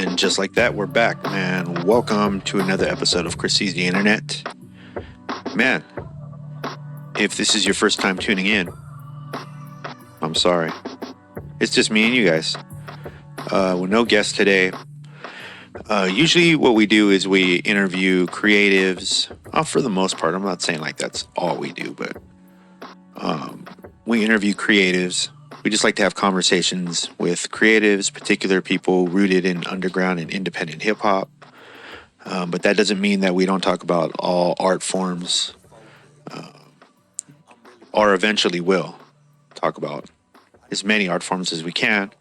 And just like that, we're back, man. Welcome to another episode of Chris Sees the Internet. Man, if this is your first time tuning in, I'm sorry. It's just me and you guys. With no guests today. Usually what we do is we interview creatives. For the most part, I'm not saying like that's all we do, but we interview creatives. We just like to have conversations with creatives, particular people rooted in underground and independent hip hop. But that doesn't mean that we don't talk about all art forms, or eventually will talk about as many art forms as we can.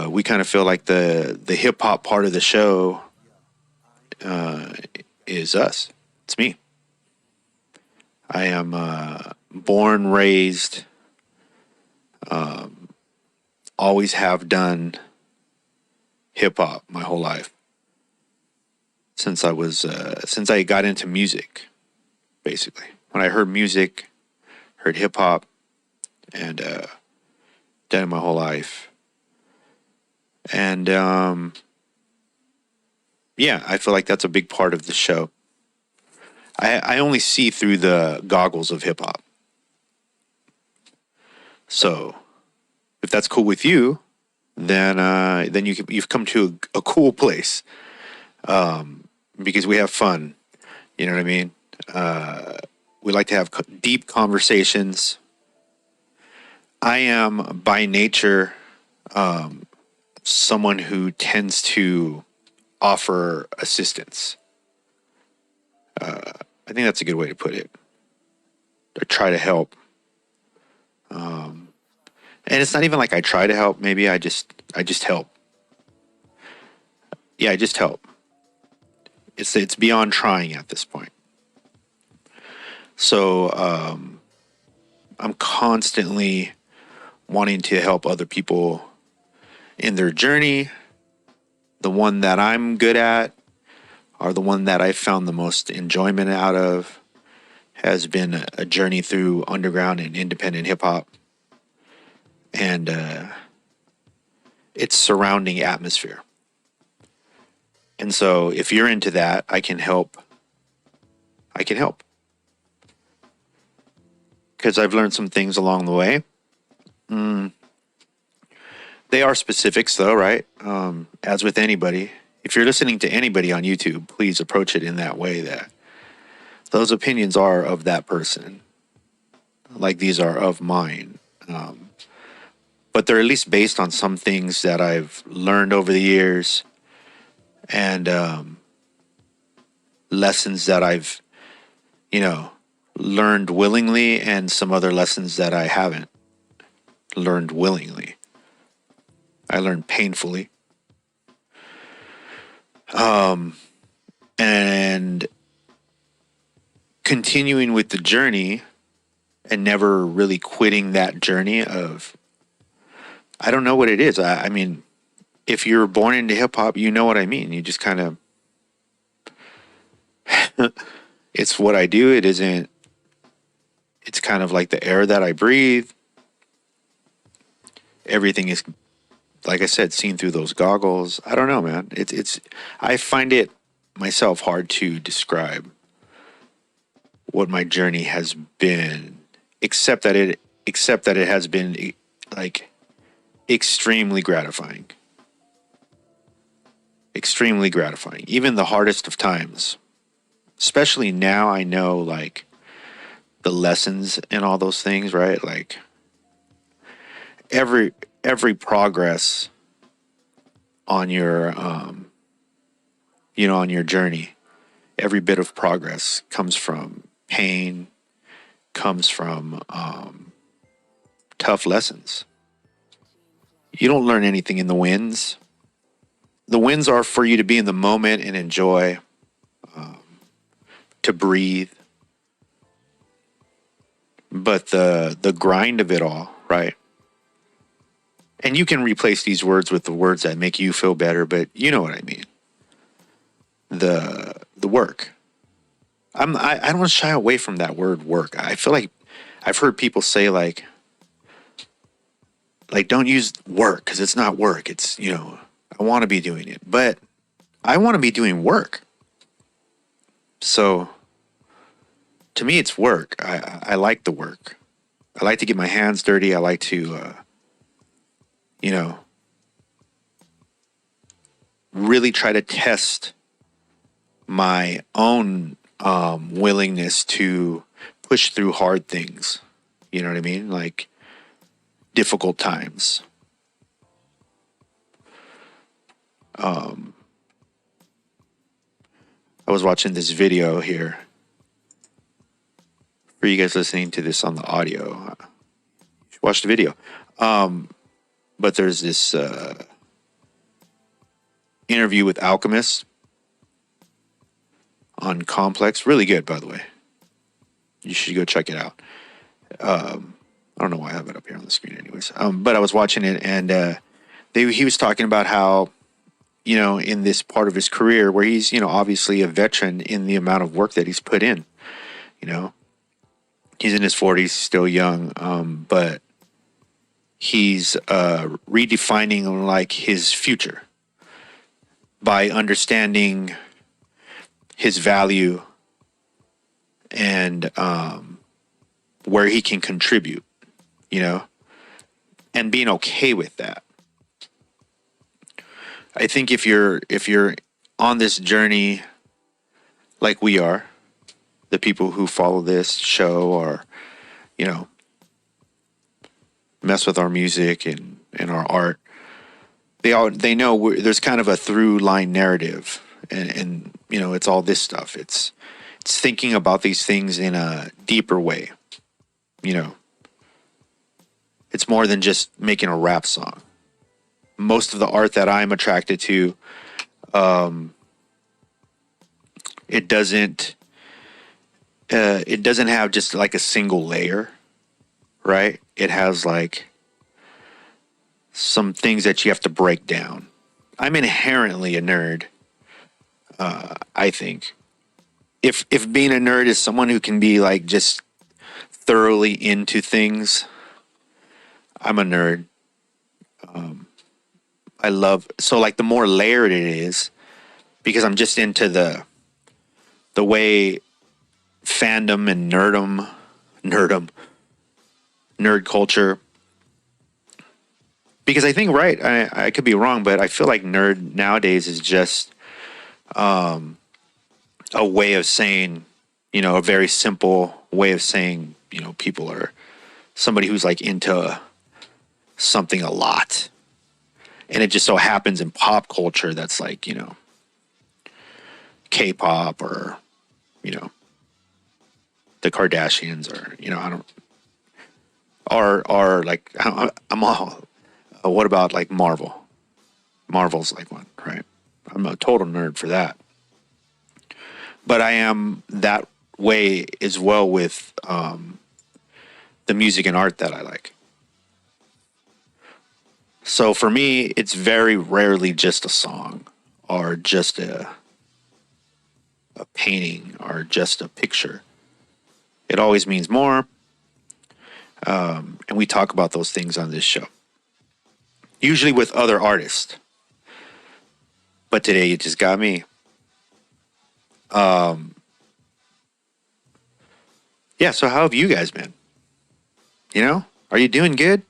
We kind of feel like the hip hop part of the show is us. It's me. I am born, raised, always have done hip hop my whole life. Since I got into music, basically. When I heard music, heard hip hop, and done it my whole life. And yeah, I feel like that's a big part of the show. I only see through the goggles of hip hop. So, if that's cool with you, then you've come to a cool place, because we have fun. You know what I mean? We like to have deep conversations. I am by nature someone who tends to offer assistance. I think that's a good way to put it. I try to help. And it's not even like I try to help. Maybe I just help. Yeah, I just help. It's beyond trying at this point. So I'm constantly wanting to help other people in their journey. The one that I'm good at, or the one that I found the most enjoyment out of, has been a journey through underground and independent hip hop. And its surrounding atmosphere. And so if you're into that, I can help. Because I've learned some things along the way. They are specifics though, right? As with anybody. If you're listening to anybody on YouTube, please approach it in that way, that those opinions are of that person. Like these are of mine. But they're at least based on some things that I've learned over the years, and lessons that I've, learned willingly, and some other lessons that I haven't learned willingly. I learned painfully. And continuing with the journey and never really quitting that journey of, I don't know what it is. I mean, if you're born into hip hop, you know what I mean. You just kind of, it's what I do. It isn't, it's kind of like the air that I breathe. Everything is, like I said, seen through those goggles. I don't know, man. I find it myself hard to describe what my journey has been, except that it has been like extremely gratifying. Extremely gratifying. Even the hardest of times. Especially now I know like the lessons and all those things, right? Like every progress on your on your journey, every bit of progress comes from pain, comes from tough lessons. You don't learn anything in the wins. The wins are for you to be in the moment and enjoy, to breathe. But the grind of it all, right? And you can replace these words with the words that make you feel better, but you know what I mean. The work. I don't want to shy away from that word work. I feel like I've heard people say like don't use work because it's not work. It's, I want to be doing it, but I want to be doing work. So to me, it's work. I like the work. I like to get my hands dirty. I like to, you know, really try to test my own willingness to push through hard things. You know what I mean? Like difficult times. I was watching this video here. For you guys listening to this on the audio, watch the video. But there's this interview with Alchemist on Complex. Really good, by the way. You should go check it out. I don't know why I have it up here on the screen anyways. But I was watching it, and he was talking about how, you know, in this part of his career where he's, you know, obviously a veteran in the amount of work that he's put in, you know, he's in his 40s, still young, but he's redefining like his future by understanding his value and where he can contribute, you know, and being okay with that. I think if you're on this journey like we are, the people who follow this show or, you know, mess with our music and our art, they know there's kind of a through line narrative, and you know, it's all this stuff. It's thinking about these things in a deeper way. You know, it's more than just making a rap song. Most of the art that I'm attracted to, it doesn't have just like a single layer, right? It has like some things that you have to break down. I'm inherently a nerd. I think if being a nerd is someone who can be like just thoroughly into things, I'm a nerd. I love, so like the more layered it is, because I'm just into the way fandom and nerd culture. Because I think, right, I could be wrong, but I feel like nerd nowadays is just a way of saying, you know, a very simple way of saying, you know, people are somebody who's like into something a lot. And it just so happens in pop culture that's like, you know, K-pop or, you know, the Kardashians or, you know, I don't, are like, I'm all, what about like Marvel? Marvel's like one, right? I'm a total nerd for that. But I am that way as well with the music and art that I like. So for me, it's very rarely just a song or just a painting or just a picture. It always means more. And we talk about those things on this show. Usually with other artists. But today you just got me. Yeah, so how have you guys been? You know, are you doing good?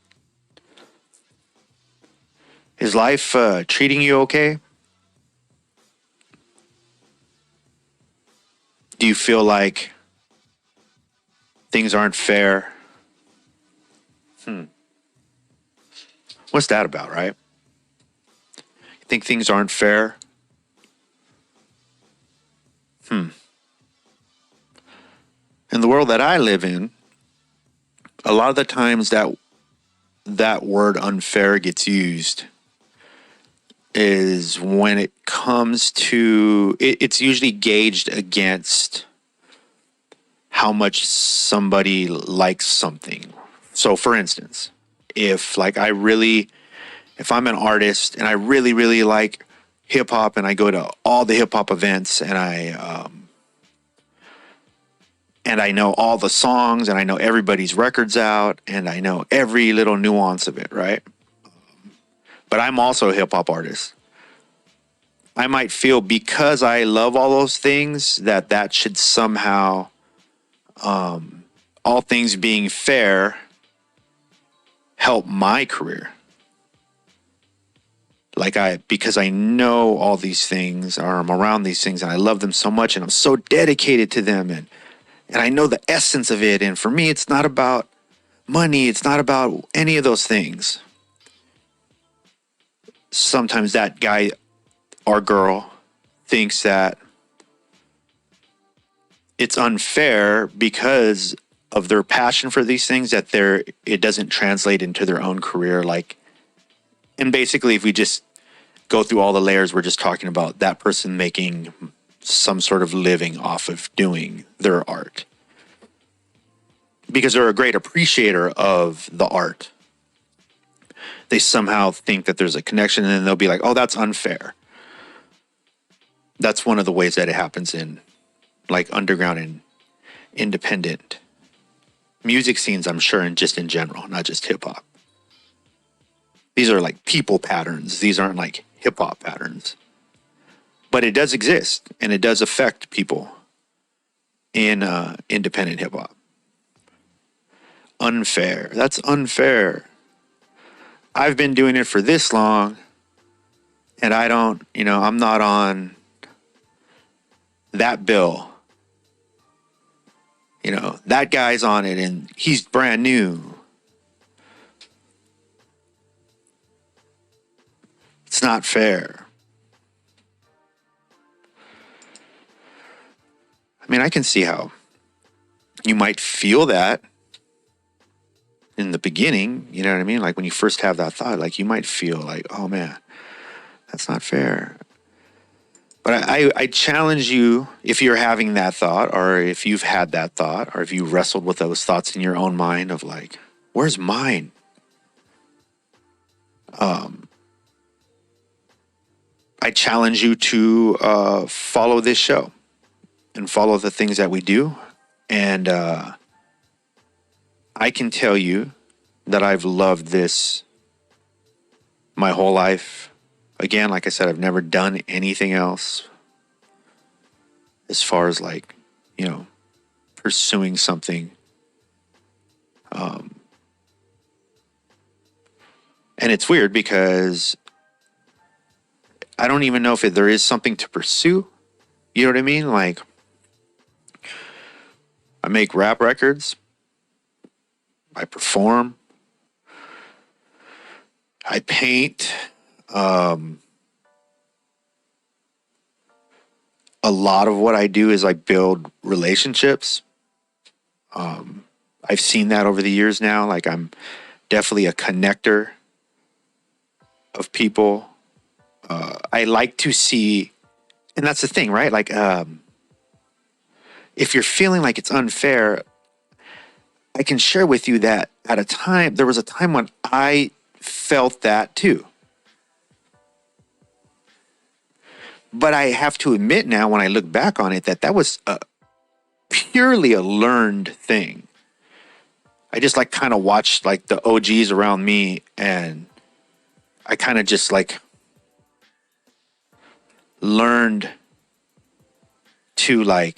Is life treating you okay? Do you feel like things aren't fair? What's that about, right? You think things aren't fair? In the world that I live in, a lot of the times that word unfair gets used is when it comes to, it's usually gauged against how much somebody likes something. So for instance, if I'm an artist and I really, really like hip hop and I go to all the hip hop events and I know all the songs and I know everybody's records out and I know every little nuance of it, right? But I'm also a hip hop artist. I might feel because I love all those things that should somehow, all things being fair, help my career. Because I know all these things, or I'm around these things, and I love them so much, and I'm so dedicated to them, and I know the essence of it. And for me, it's not about money. It's not about any of those things. Sometimes that guy or girl thinks that it's unfair because of their passion for these things, that it doesn't translate into their own career. And basically, if we just go through all the layers, we're just talking about that person making some sort of living off of doing their art because they're a great appreciator of the art. They somehow think that there's a connection, and then they'll be like, oh, that's unfair. That's one of the ways that it happens in underground and independent music scenes, I'm sure, and just in general, not just hip hop. These are people patterns. These aren't hip hop patterns. But it does exist, and it does affect people in independent hip hop. Unfair. That's unfair. I've been doing it for this long, and I'm not on that bill. That guy's on it, and he's brand new. It's not fair. I mean, I can see how you might feel that in the beginning, you know what I mean? When you first have that thought, you might feel oh man, that's not fair. But I challenge you, if you're having that thought, or if you've had that thought, or if you wrestled with those thoughts in your own mind of where's mine? I challenge you to follow this show and follow the things that we do. And I can tell you that I've loved this my whole life. Again, like I said, I've never done anything else as far as pursuing something. And it's weird because I don't even know if there is something to pursue. You know what I mean? I make rap records. I perform. I paint. A lot of what I do is build relationships. I've seen that over the years now. I'm definitely a connector of people. I like to see, and that's the thing, right? If you're feeling like it's unfair, I can share with you that there was a time when I felt that too. But I have to admit now, when I look back on it, that was purely a learned thing. I just kind of watched the OGs around me, and I kind of just learned to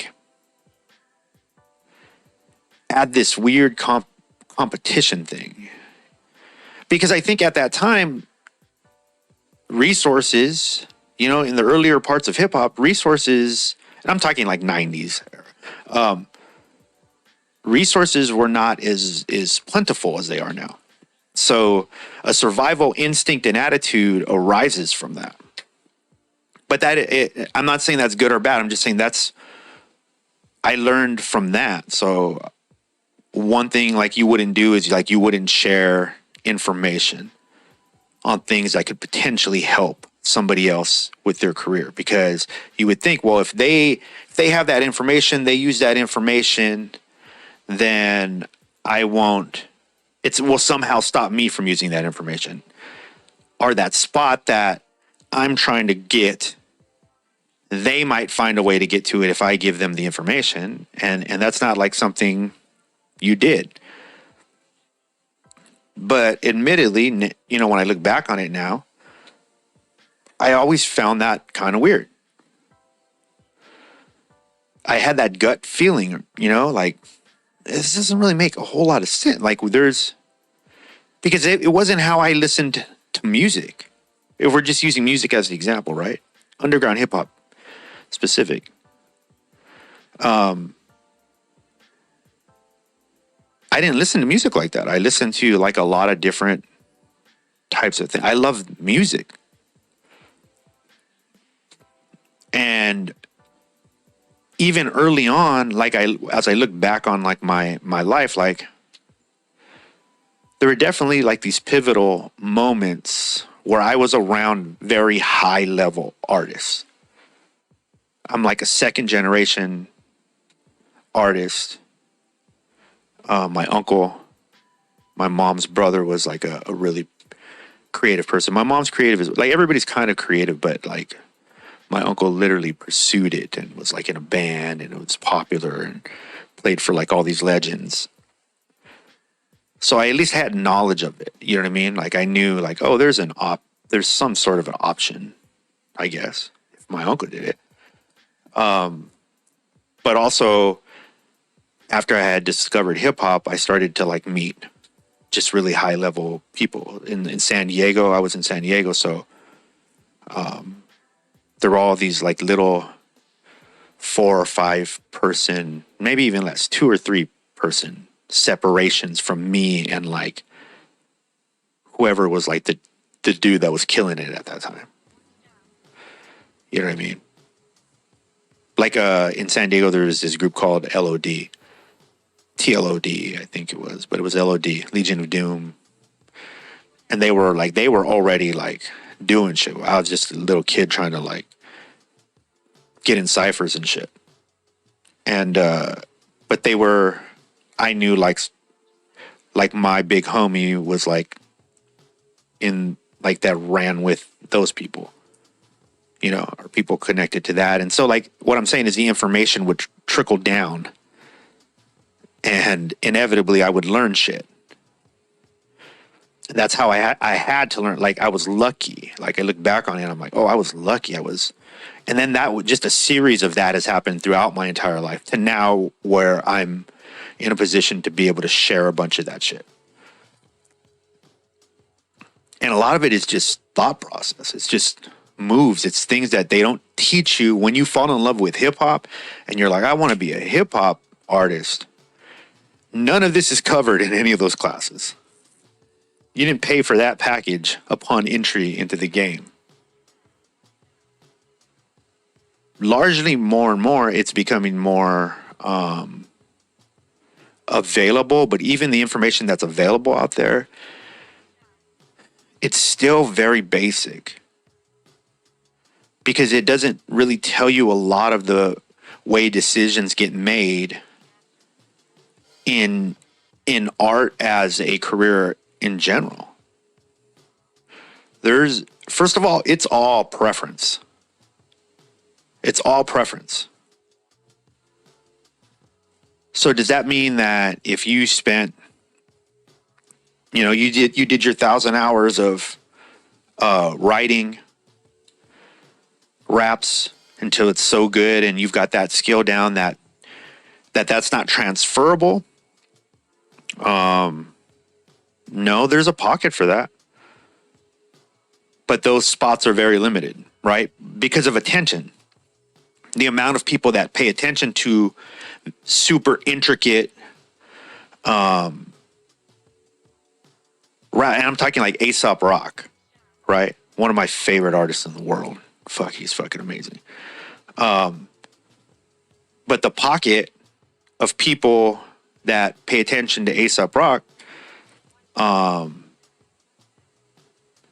add this weird competition thing. Because I think at that time, resources, in the earlier parts of hip hop, resources, and I'm talking 90s, resources were not as plentiful as they are now. So a survival instinct and attitude arises from that. But I'm not saying that's good or bad. I'm just saying I learned from that. So one thing you wouldn't do is you wouldn't share information on things that could potentially help somebody else with their career, because you would think, well, if they have that information, they use that information, then it will somehow stop me from using that information, or that spot that I'm trying to get, they might find a way to get to it if I give them the information. And that's not something you did. But admittedly, when I look back on it now, I always found that kind of weird. I had that gut feeling, like this doesn't really make a whole lot of sense. Like because it wasn't how I listened to music. If we're just using music as an example, right? Underground hip hop specific. I didn't listen to music like that. I listened to like a lot of different types of things. I love music. And even early on, like as I look back on like my life, like there were definitely like these pivotal moments where I was around very high level artists. I'm like a second generation artist. My uncle, my mom's brother was like a really creative person. My mom's creative is like everybody's kind of creative, but like my uncle literally pursued it and was like in a band and it was popular and played for like all these legends. So I at least had knowledge of it. You know what I mean? Like I knew like, oh, there's some sort of an option, I guess, if my uncle did it. But also after I had discovered hip hop, I started to like meet just really high level people in San Diego. I was in San Diego. So, there were all these like little 4 or 5 person, maybe even less, 2 or 3 person separations from me and like whoever was like the dude that was killing it at that time. You know what I mean? Like in San Diego, there was this group called LOD. TLOD, I think it was, but it was LOD, Legion of Doom. And they were already like doing shit. I was just a little kid trying to like get in ciphers and shit. And, but I knew like my big homie was like in like that ran with those people, or people connected to that. And so like what I'm saying is the information would trickle down and inevitably I would learn shit. And that's how I had to learn. Like I was lucky. Like I look back on it and I'm like, oh, I was lucky. And then just a series of that has happened throughout my entire life to now where I'm in a position to be able to share a bunch of that shit. And a lot of it is just thought process. It's just moves. It's things that they don't teach you when you fall in love with hip hop and you're like, I want to be a hip hop artist. None of this is covered in any of those classes. You didn't pay for that package upon entry into the game. Largely more and more, it's becoming more available, but even the information that's available out there, it's still very basic because it doesn't really tell you a lot of the way decisions get made in art as a career in general. First of all, it's all preference. It's all preference. So does that mean that if you spent, you did your 1,000 hours of writing raps until it's so good and you've got that skill down that's not transferable? No, there's a pocket for that. But those spots are very limited, right? Because of attention. The amount of people that pay attention to super intricate, right? And I'm talking like Aesop Rock, right? One of my favorite artists in the world. Fuck, he's fucking amazing. But the pocket of people that pay attention to Aesop Rock,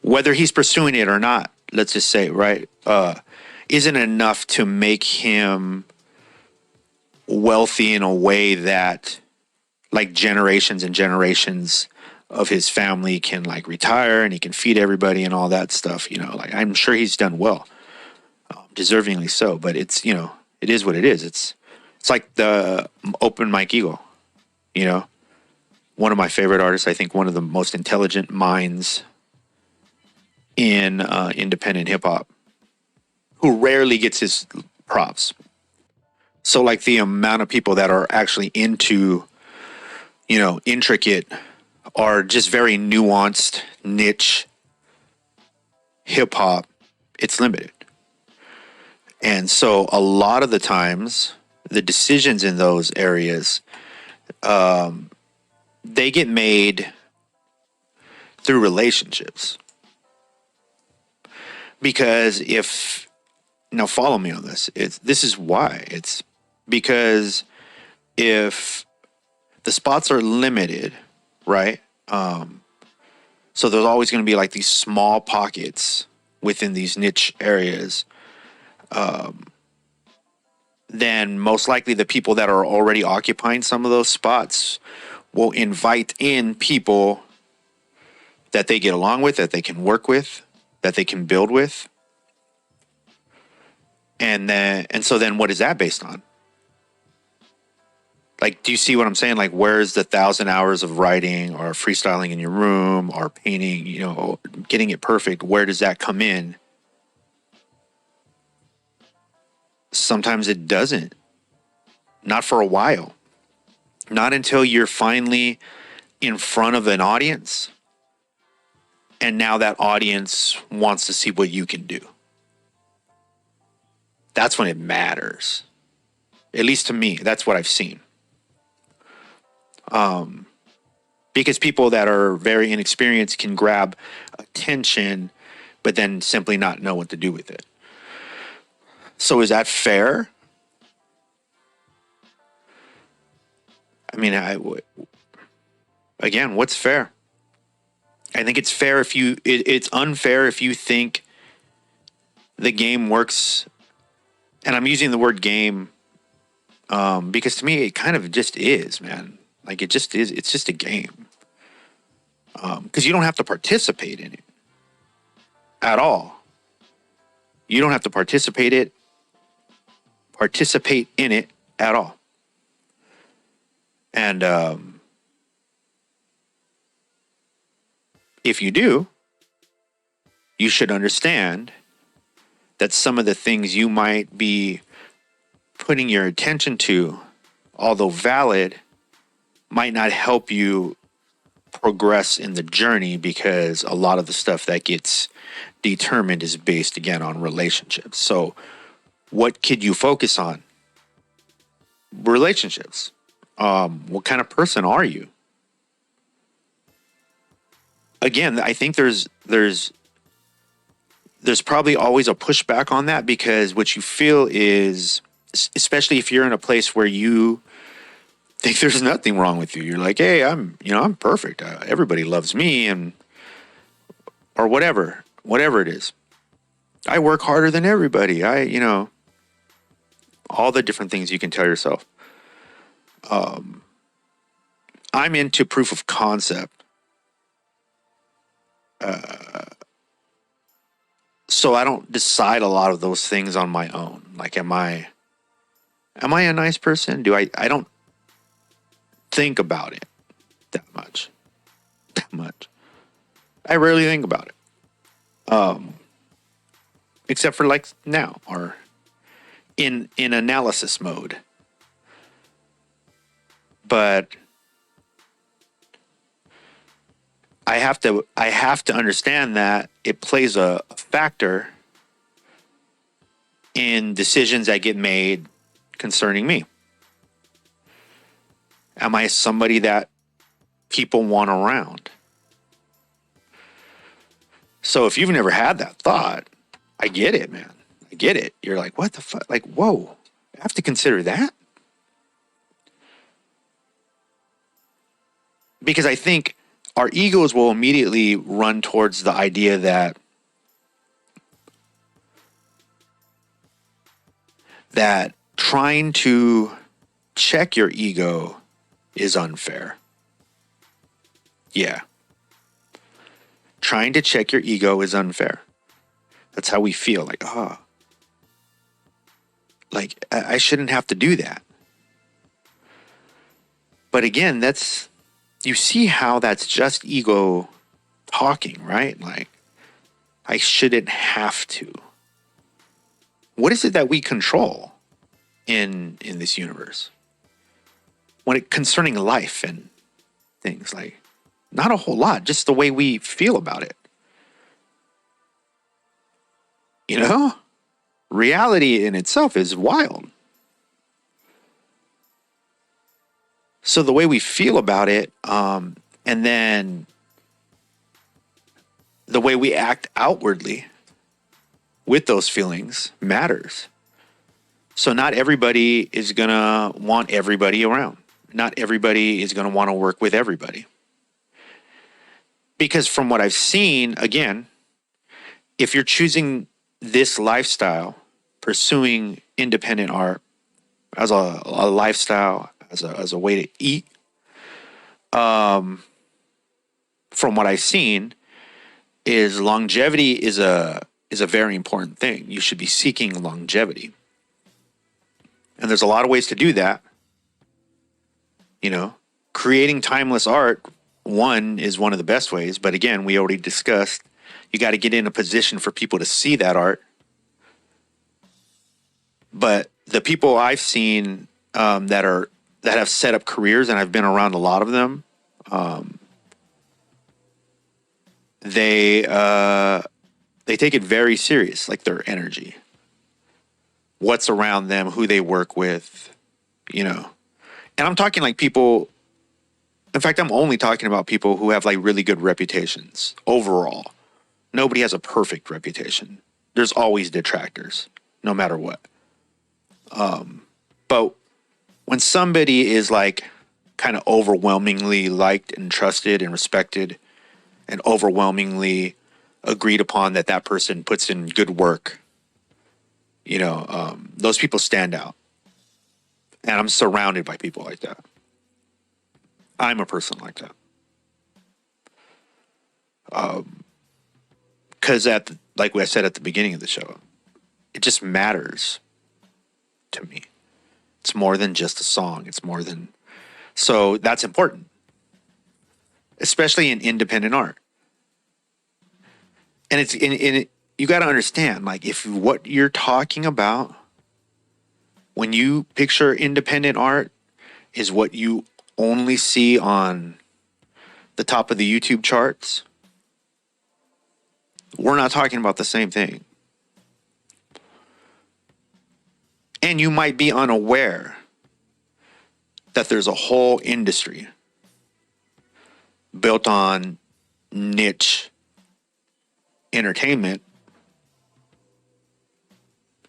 whether he's pursuing it or not, let's just say, right, isn't enough to make him wealthy in a way that like generations and generations of his family can like retire and he can feed everybody and all that stuff, like I'm sure he's done well, deservingly so, but it's, it is what it is. It's like the Open Mike Eagle, one of my favorite artists. I think one of the most intelligent minds in independent hip hop. who rarely gets his props. So like the amount of people that are actually into, intricate or just very nuanced niche hip hop, it's limited. And so a lot of the times the decisions in those areas, they get made through relationships. Because follow me on this. This is why. It's because if the spots are limited, right? So there's always going to be like these small pockets within these niche areas. Then most likely the people that are already occupying some of those spots will invite in people that they get along with, that they can work with, that they can build with. And so then what is that based on? Like, do you see what I'm saying? Like, where's the 1,000 hours of writing or freestyling in your room or painting, getting it perfect? Where does that come in? Sometimes it doesn't. Not for a while. Not until you're finally in front of an audience. And now that audience wants to see what you can do. That's when it matters. At least to me, that's what I've seen. Because people that are very inexperienced can grab attention, but then simply not know what to do with it. So is that fair? I mean, again, what's fair? I think it's fair if it's unfair if you think the game works. And I'm using the word game because to me, it kind of just is, man. Like it just is. It's just a game. Because you don't have to participate in it at all. You don't have to participate in it at all. And if you do, you should understand that some of the things you might be putting your attention to, although valid, might not help you progress in the journey, because a lot of the stuff that gets determined is based, again, on relationships. So what could you focus on? Relationships. What kind of person are you? Again, I think there's probably always a pushback on that, because what you feel is, especially if you're in a place where you think there's nothing wrong with you, you're like, hey, I'm perfect. Everybody loves me, or whatever it is. I work harder than everybody. All the different things you can tell yourself. I'm into proof of concept. So I don't decide a lot of those things on my own. Like, am I a nice person? I don't think about it that much. I rarely think about it. Except for like now, or in analysis mode. But I have to understand that it plays a factor in decisions that get made concerning me. Am I somebody that people want around? So if you've never had that thought, I get it, man. I get it. You're like, what the fuck? Like, whoa, I have to consider that? Because I think our egos will immediately run towards the idea that trying to check your ego is unfair. Yeah. Trying to check your ego is unfair. That's how we feel. Like, like I shouldn't have to do that. But again, you see how that's just ego talking, right? Like, I shouldn't have to. What is it that we control in this universe when it concerning life and things? Like, not a whole lot, just the way we feel about it. You know, reality in itself is wild. So the way we feel about it, and then the way we act outwardly with those feelings matters. So not everybody is going to want everybody around. Not everybody is going to want to work with everybody. Because from what I've seen, again, if you're choosing this lifestyle, pursuing independent art as a lifestyle, as a way to eat, from what I've seen, is longevity is a very important thing. You should be seeking longevity. And there's a lot of ways to do that. You know, creating timeless art, one, is one of the best ways. But again, we already discussed, you got to get in a position for people to see that art. But the people I've seen that have set up careers, and I've been around a lot of them, they take it very serious, like their energy, what's around them, who they work with, you know. And I'm talking like people, in fact, I'm only talking about people who have like really good reputations overall. Nobody has a perfect reputation. There's always detractors, no matter what. But when somebody is like kind of overwhelmingly liked and trusted and respected and overwhelmingly agreed upon that that person puts in good work, you know, those people stand out. And I'm surrounded by people like that. I'm a person like that. Because like I said at the beginning of the show, it just matters to me. It's more than just a song. It's more than... So that's important, especially in independent art. And you got to understand, like, if what you're talking about when you picture independent art is what you only see on the top of the YouTube charts, we're not talking about the same thing. And you might be unaware that there's a whole industry built on niche entertainment,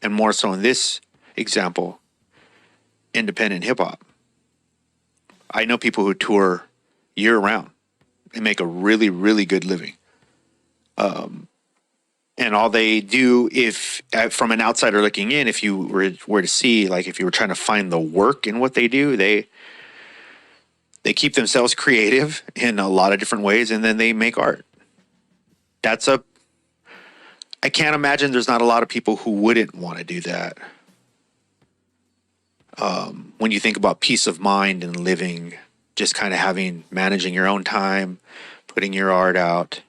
and more so in this example, independent hip hop. I know people who tour year round and make a really, really good living. And all they do, if from an outsider looking in, if you were to see, like, if you were trying to find the work in what they do, they keep themselves creative in a lot of different ways, and then they make art. I can't imagine there's not a lot of people who wouldn't want to do that. When you think about peace of mind and living, just kind of managing your own time, putting your art out,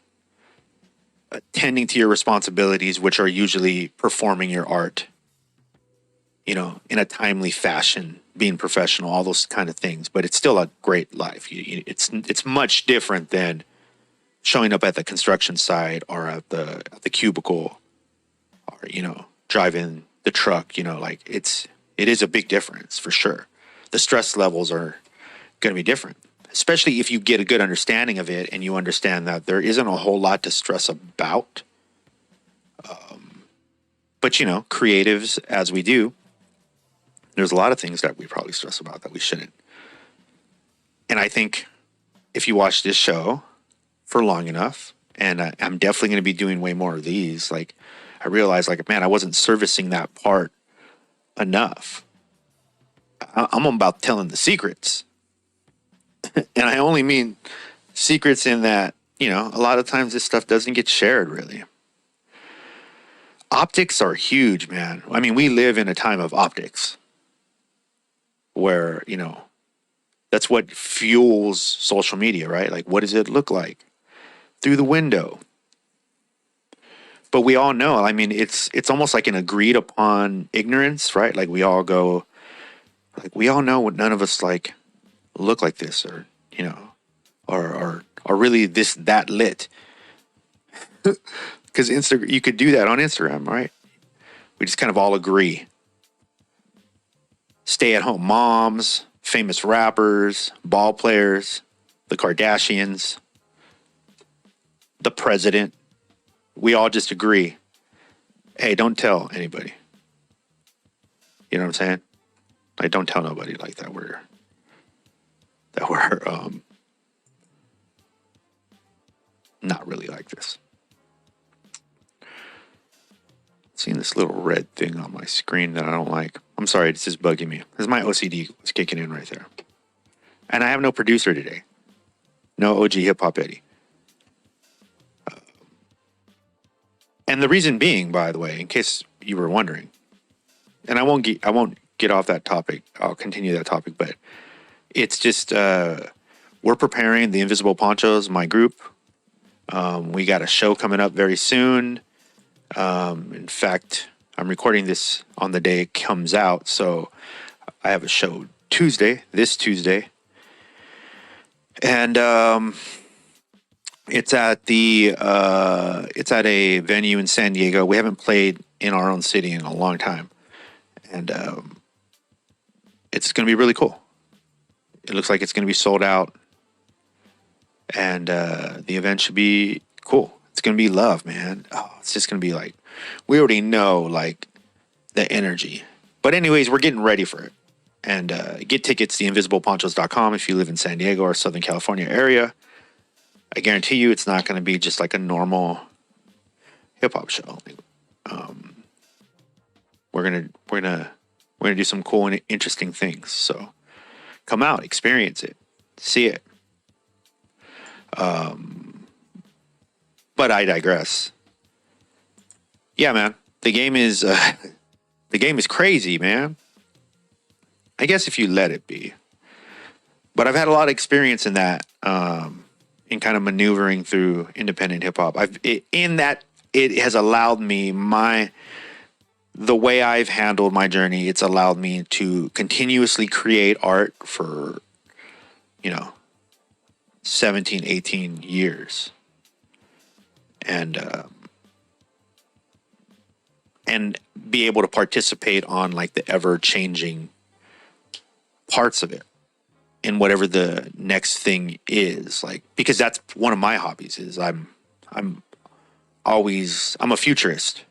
attending to your responsibilities, which are usually performing your art, you know, in a timely fashion, being professional, all those kind of things. But it's still a great life. It's much different than showing up at the construction site or at the cubicle, or, you know, driving the truck. You know, like, it is a big difference for sure. The stress levels are going to be different, especially if you get a good understanding of it and you understand that there isn't a whole lot to stress about. But, you know, creatives, as we do, there's a lot of things that we probably stress about that we shouldn't. And I think if you watch this show for long enough, and I'm definitely going to be doing way more of these, like, I realized, like, man, I wasn't servicing that part enough. I'm about telling the secrets. And I only mean secrets in that, you know, a lot of times this stuff doesn't get shared, really. Optics are huge, man. I mean, we live in a time of optics where, you know, that's what fuels social media, right? Like, what does it look like through the window? But we all know, I mean, it's almost like an agreed upon ignorance, right? Like we all go, like we all know what none of us like look like this, or you know, or are really this that lit. Because Instagram, you could do that on Instagram, right? We just kind of all agree. Stay at home moms, famous rappers, ball players, the Kardashians, the president. We all just agree. Hey, don't tell anybody. You know what I'm saying? Like, don't tell nobody like that. We're not really like this. Seeing this little red thing on my screen that I don't like. I'm sorry, it's just bugging me. This is my OCD was kicking in right there. And I have no producer today. No OG Hip Hop Eddie. And the reason being, by the way, in case you were wondering, and I won't get off that topic. I'll continue that topic, but it's just we're preparing the Invisible Ponchos, my group. We got a show coming up very soon. In fact, I'm recording this on the day it comes out, so I have a show this Tuesday, and it's at a venue in San Diego. We haven't played in our own city in a long time, and it's going to be really cool. It looks like it's going to be sold out, and the event should be cool. It's going to be love, man. Oh, it's just going to be like, we already know like the energy. But anyways, we're getting ready for it. And get tickets, theinvisibleponchos.com if you live in San Diego or Southern California area. I guarantee you it's not going to be just like a normal hip hop show. We're gonna do some cool and interesting things. So come out, experience it, see it. But I digress. Yeah, man. The game is crazy, man. I guess if you let it be. But I've had a lot of experience in that, in kind of maneuvering through independent hip hop. It has allowed me the way I've handled my journey. It's allowed me to continuously create art for, 17, 18 years. And be able to participate on like the ever changing parts of it in whatever the next thing is, like, because that's one of my hobbies is I'm a futurist,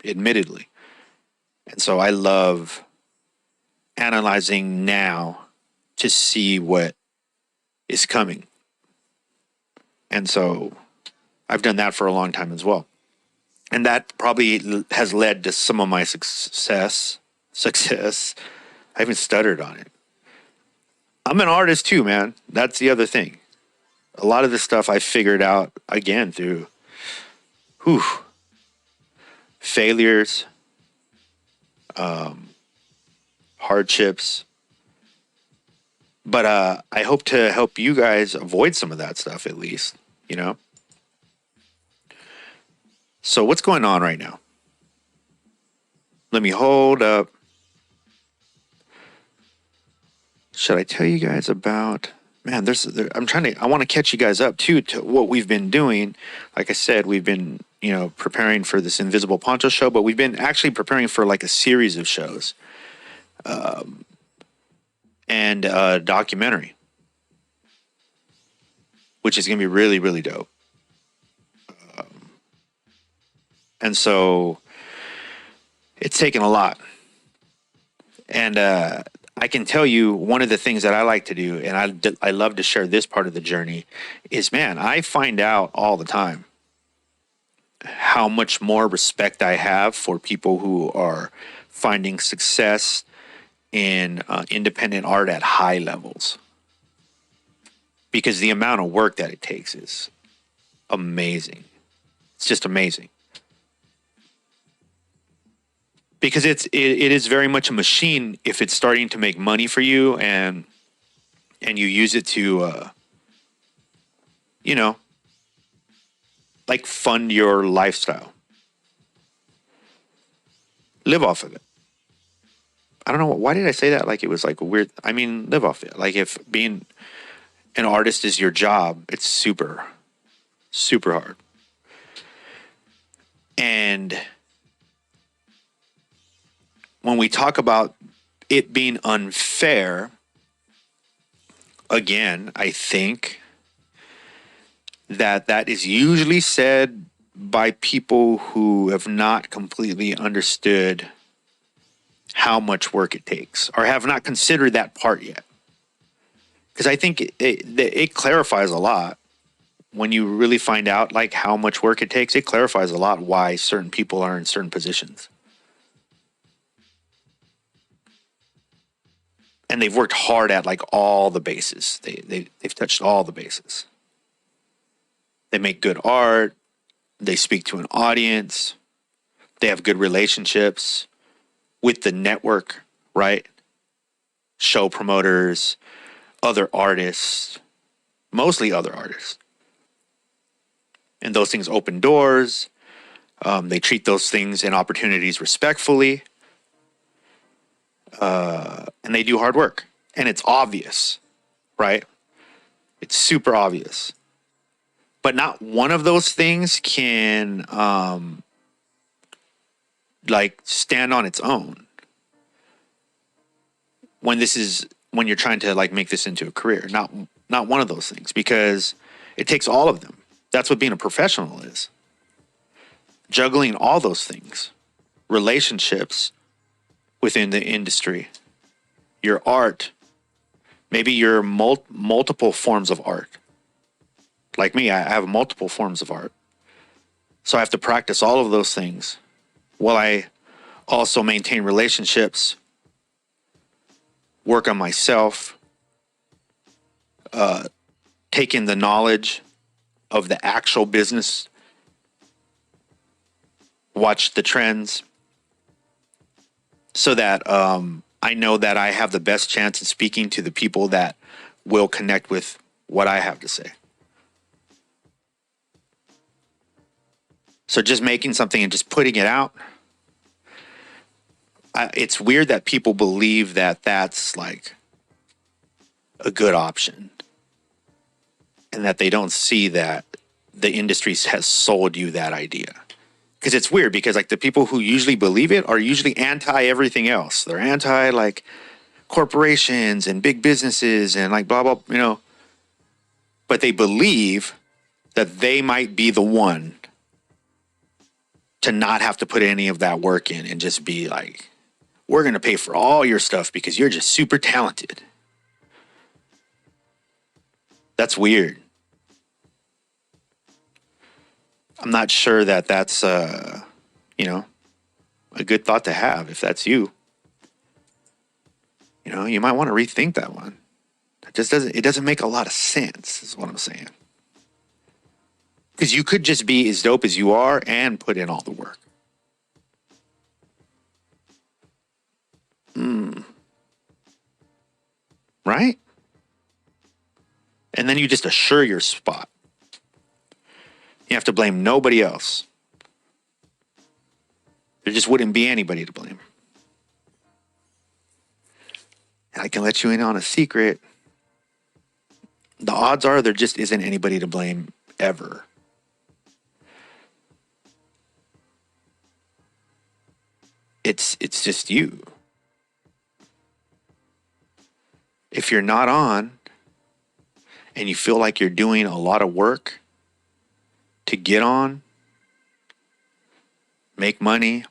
admittedly. And so I love analyzing now to see what is coming. And so I've done that for a long time as well. And that probably has led to some of my success. I haven't stuttered on it. I'm an artist too, man. That's the other thing. A lot of this stuff I figured out, again, through failures, hardships. But I hope to help you guys avoid some of that stuff, at least, So what's going on right now? Let me hold up. Should I tell you guys about, man, I want to catch you guys up too to what we've been doing. Like I said, we've been, preparing for this Invisible Poncho show, but we've been actually preparing for like a series of shows, and a documentary, which is going to be really, really dope. And so it's taken a lot. And I can tell you one of the things that I like to do, and I love to share this part of the journey, is, man, I find out all the time how much more respect I have for people who are finding success in independent art at high levels. Because the amount of work that it takes is amazing. It's just amazing. Because it is very much a machine if it's starting to make money for you and you use it to like fund your lifestyle. Live off of it. I don't know. Why did I say that? Like it was like a weird. I mean, live off it. Like if being an artist is your job, it's super, super hard. And when we talk about it being unfair, again, I think that is usually said by people who have not completely understood how much work it takes or have not considered that part yet. Because I think it clarifies a lot when you really find out like how much work it takes. It clarifies a lot why certain people are in certain positions. And they've worked hard at like all the bases. They've touched all the bases. They make good art. They speak to an audience. They have good relationships with the network, right? Show promoters, other artists, mostly other artists. And those things open doors. They treat those things and opportunities respectfully. And they do hard work. And it's obvious, right? It's super obvious. But not one of those things can like stand on its own when you're trying to like make this into a career. Not one of those things, because it takes all of them. That's what being a professional is. Juggling all those things. Relationships within the industry. Your art. Maybe your multiple forms of art. Like me, I have multiple forms of art. So I have to practice all of those things while I also maintain relationships, work on myself, take in the knowledge of the actual business, watch the trends, so that I know that I have the best chance of speaking to the people that will connect with what I have to say. So just making something and just putting it out, it's weird that people believe that that's like a good option, and that they don't see that the industry has sold you that idea. Because it's weird, because like the people who usually believe it are usually anti everything else. They're anti like corporations and big businesses and like blah, blah, you know. But they believe that they might be the one to not have to put any of that work in and just be like, we're going to pay for all your stuff because you're just super talented. That's weird. I'm not sure that that's, you know, a good thought to have if that's you. You know, you might want to rethink that one. It doesn't make a lot of sense, is what I'm saying. Because you could just be as dope as you are and put in all the work. Right? And then you just assure your spot. You have to blame nobody else. There just wouldn't be anybody to blame. And I can let you in on a secret. The odds are there just isn't anybody to blame ever. It's just you. If you're not on and you feel like you're doing a lot of work to get on, make money,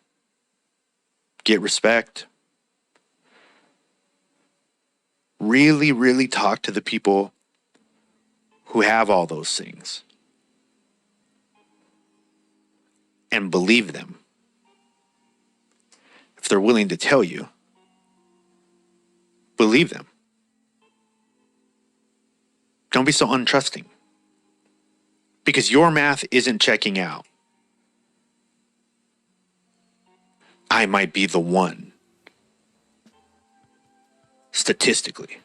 get respect, really, really talk to the people who have all those things and believe them. If they're willing to tell you, believe them. Don't be so untrusting, because your math isn't checking out. I might be the one. Statistically.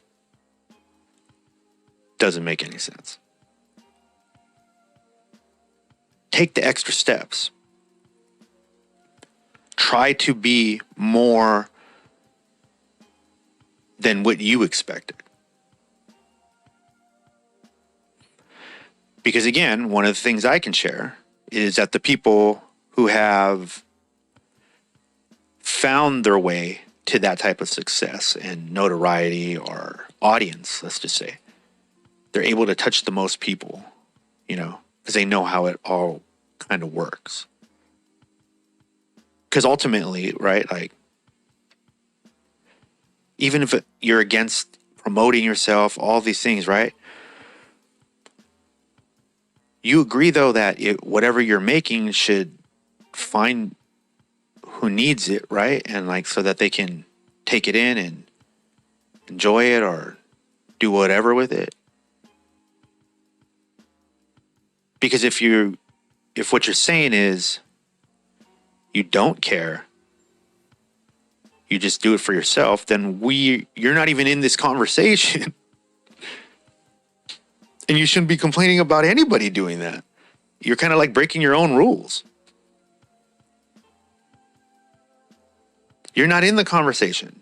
Doesn't make any sense. take the extra steps. Try to be more than what you expected. Because again, one of the things I can share is that the people who have found their way to that type of success and notoriety or audience, let's just say, they're able to touch the most people, because they know how it all kind of works. Because ultimately, right, like, even if you're against promoting yourself, all these things, right? You agree, though, that whatever you're making should find who needs it, right? And like, so that they can take it in and enjoy it or do whatever with it. Because if what you're saying is you don't care, you just do it for yourself, then you're not even in this conversation. And you shouldn't be complaining about anybody doing that. You're kind of like breaking your own rules. You're not in the conversation.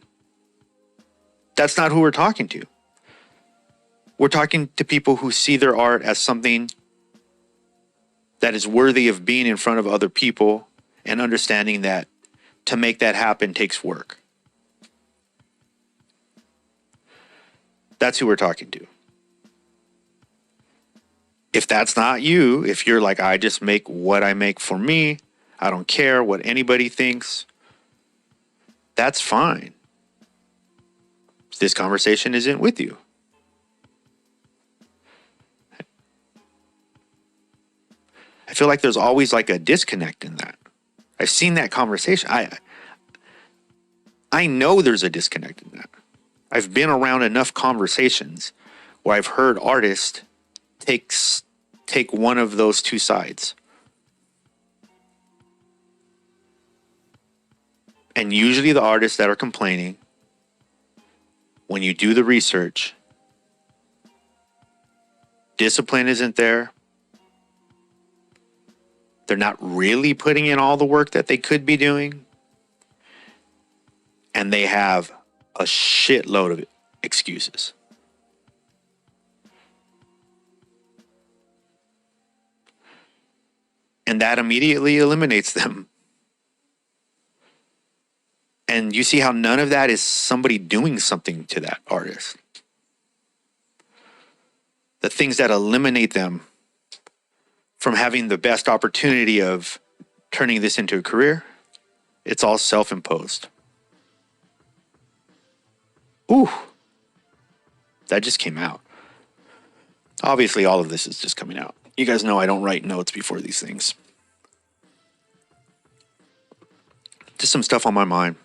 That's not who we're talking to. We're talking to people who see their art as something that is worthy of being in front of other people and understanding that to make that happen takes work. That's who we're talking to. If that's not you, if you're like, I just make what I make for me, I don't care what anybody thinks, that's fine. This conversation isn't with you. I feel like there's always like a disconnect in that. I've seen that conversation. I know there's a disconnect in that. I've been around enough conversations where I've heard artists take one of those two sides. And usually the artists that are complaining, when you do the research, discipline isn't there. They're not really putting in all the work that they could be doing. And they have a shitload of excuses. And that immediately eliminates them. And you see how none of that is somebody doing something to that artist. The things that eliminate them from having the best opportunity of turning this into a career, it's all self-imposed. Ooh, that just came out. Obviously, all of this is just coming out. You guys know I don't write notes before these things. Just some stuff on my mind.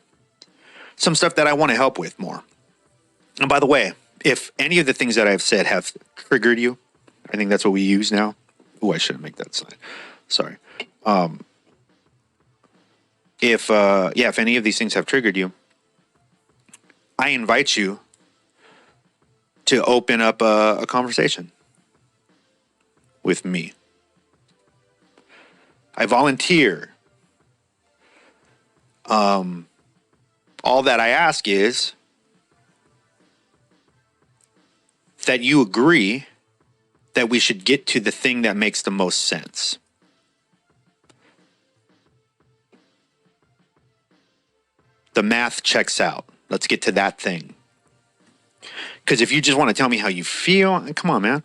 Some stuff that I want to help with more. And by the way, if any of the things that I've said have triggered you, I think that's what we use now. Oh, I shouldn't make that sign. Sorry. If any of these things have triggered you, I invite you to open up a conversation with me. I volunteer. All that I ask is that you agree that we should get to the thing that makes the most sense. The math checks out. Let's get to that thing. Because if you just want to tell me how you feel, come on, man.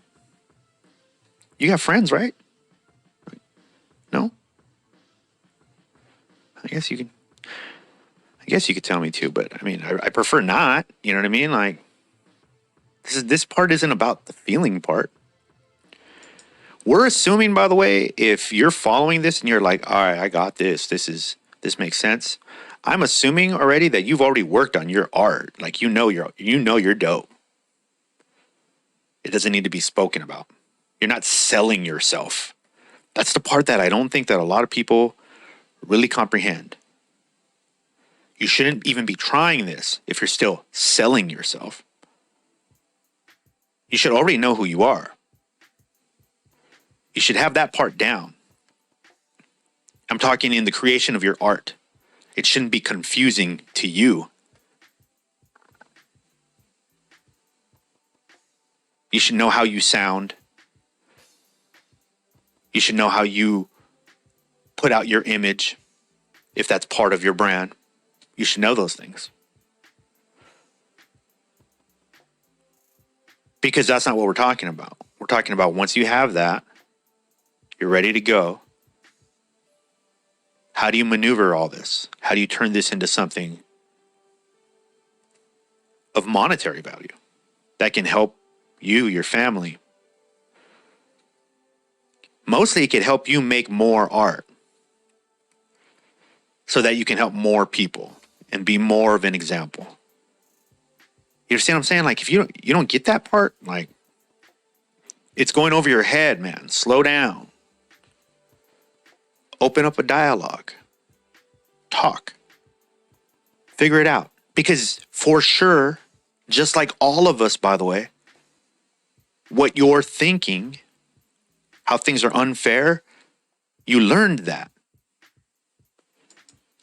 You got friends, right? No? I guess you could tell me too, but I mean, I prefer not. You know what I mean? Like, this part isn't about the feeling part. We're assuming, by the way, if you're following this and you're like, all right, I got this. This makes sense. I'm assuming already that you've already worked on your art. Like, you know you're dope. It doesn't need to be spoken about. You're not selling yourself. That's the part that I don't think that a lot of people really comprehend. You shouldn't even be trying this if you're still selling yourself. You should already know who you are. You should have that part down. I'm talking in the creation of your art. It shouldn't be confusing to you. You should know how you sound. You should know how you put out your image, if that's part of your brand. You should know those things. Because that's not what we're talking about. We're talking about once you have that, you're ready to go. How do you maneuver all this? How do you turn this into something of monetary value that can help you, your family? Mostly it could help you make more art so that you can help more people and be more of an example. You understand what I'm saying? Like, if you don't get that part, like, it's going over your head, man. Slow down. Open up a dialogue. Talk. Figure it out. Because for sure, just like all of us, by the way, what you're thinking, how things are unfair, you learned that.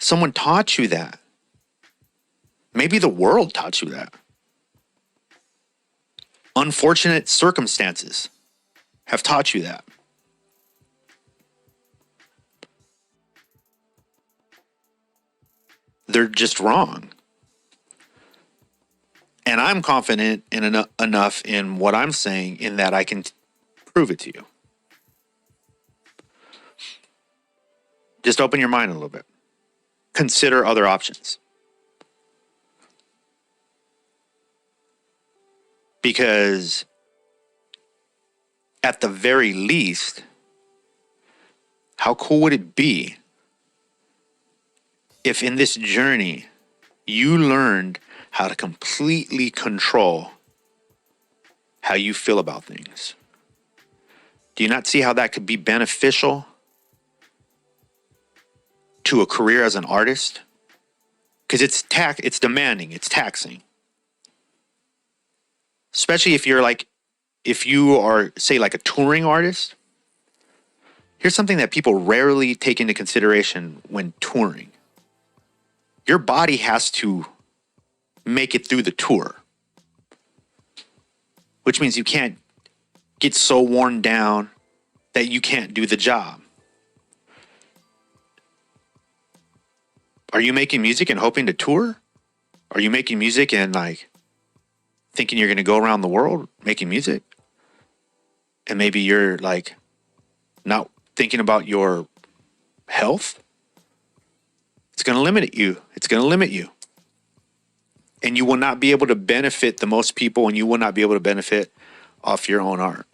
Someone taught you that. Maybe the world taught you that. Unfortunate circumstances have taught you that. They're just wrong. And I'm confident in enough in what I'm saying in that I can prove it to you. Just open your mind a little bit. Consider other options. Because at the very least, how cool would it be if in this journey you learned how to completely control how you feel about things? Do you not see how that could be beneficial to a career as an artist? Because it's demanding, it's taxing. Especially if you are, say, like a touring artist. Here's something that people rarely take into consideration when touring. Your body has to make it through the tour, which means you can't get so worn down that you can't do the job. Are you making music and hoping to tour? Are you making music and like thinking you're going to go around the world making music? And maybe you're like not thinking about your health? It's going to limit you. It's going to limit you. And you will not be able to benefit the most people, and you will not be able to benefit off your own art.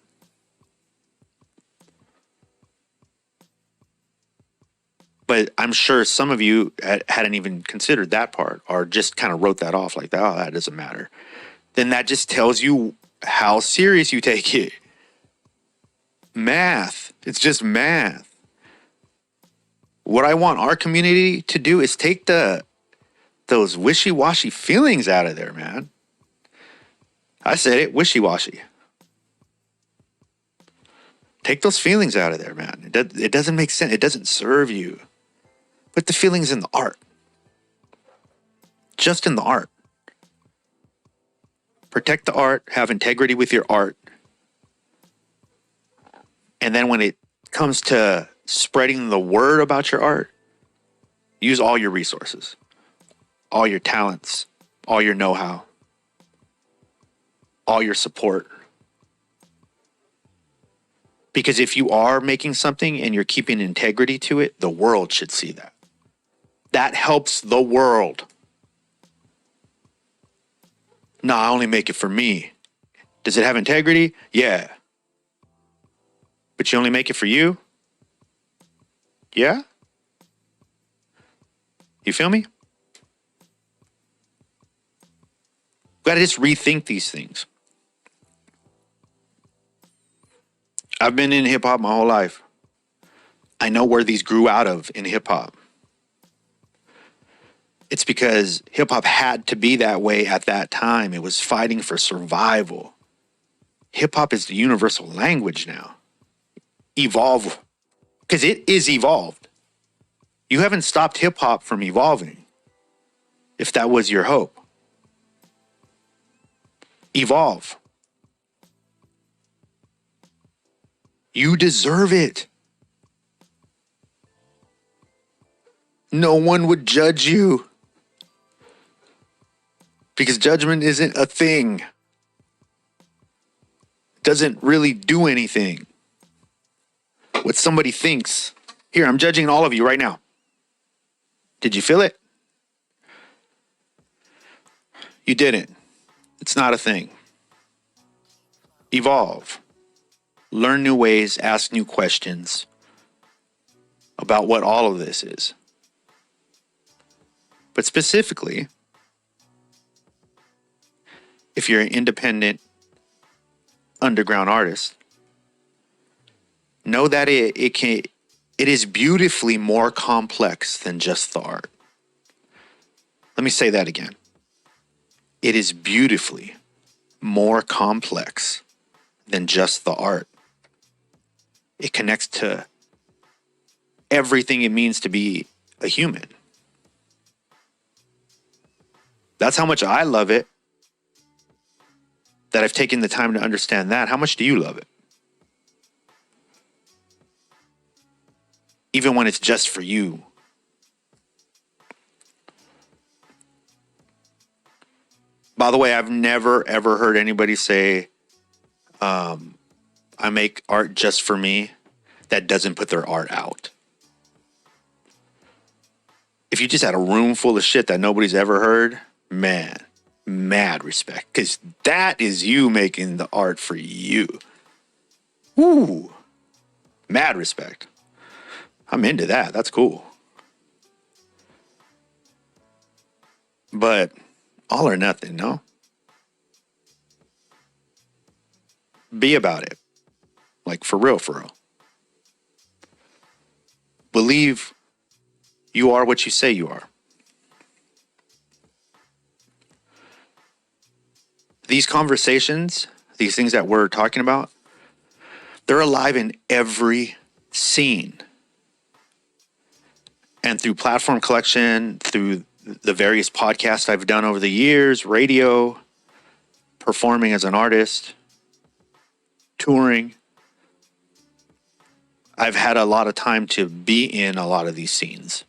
But I'm sure some of you hadn't even considered that part, or just kind of wrote that off like, oh, that doesn't matter. Then that just tells you how serious you take it. Math. It's just math. What I want our community to do is take those wishy-washy feelings out of there, man. I said it, wishy-washy. Take those feelings out of there, man. It doesn't make sense. It doesn't serve you. Put the feelings in the art. Just in the art. Protect the art. Have integrity with your art. And then when it comes to spreading the word about your art, use all your resources, all your talents, all your know-how, all your support. Because if you are making something and you're keeping integrity to it, the world should see that. That helps the world. No, I only make it for me. Does it have integrity? Yeah. But you only make it for you? Yeah? You feel me? We've got to just rethink these things. I've been in hip hop my whole life. I know where these grew out of in hip hop. It's because hip hop had to be that way at that time. It was fighting for survival. Hip hop is the universal language now. Evolve, because it is evolved. You haven't stopped hip hop from evolving, if that was your hope. Evolve. You deserve it. No one would judge you because judgment isn't a thing. It doesn't really do anything. What somebody thinks. Here, I'm judging all of you right now. Did you feel it? You didn't. It's not a thing. Evolve. Learn new ways, ask new questions about what all of this is. But specifically, if you're an independent underground artist, know that it is beautifully more complex than just the art. Let me say that again. It is beautifully more complex than just the art. It connects to everything it means to be a human. That's how much I love it, that I've taken the time to understand that. How much do you love it? Even when it's just for you. By the way, I've never, ever heard anybody say, I make art just for me, that doesn't put their art out. If you just had a room full of shit that nobody's ever heard, man, mad respect. Because that is you making the art for you. Woo. Mad respect. I'm into that. That's cool. But all or nothing, no? Be about it. Like for real, for real. Believe you are what you say you are. These conversations, these things that we're talking about, they're alive in every scene. And through PlatformCollection, through the various podcasts I've done over the years, radio, performing as an artist, touring, I've had a lot of time to be in a lot of these scenes.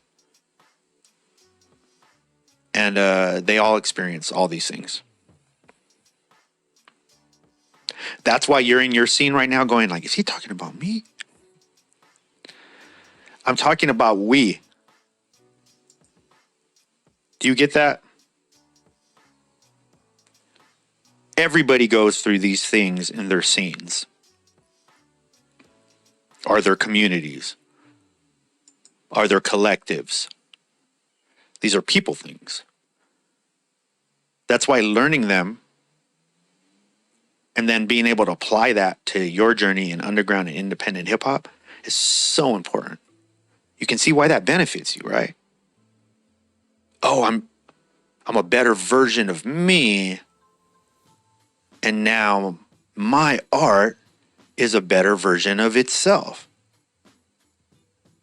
And they all experience all these things. That's why you're in your scene right now going like, is he talking about me? I'm talking about we. Do you get that? Everybody goes through these things in their scenes. Are there communities? Are there collectives? These are people things. That's why learning them and then being able to apply that to your journey in underground and independent hip hop is so important. You can see why that benefits you, right? Oh, I'm a better version of me. And now my art is a better version of itself.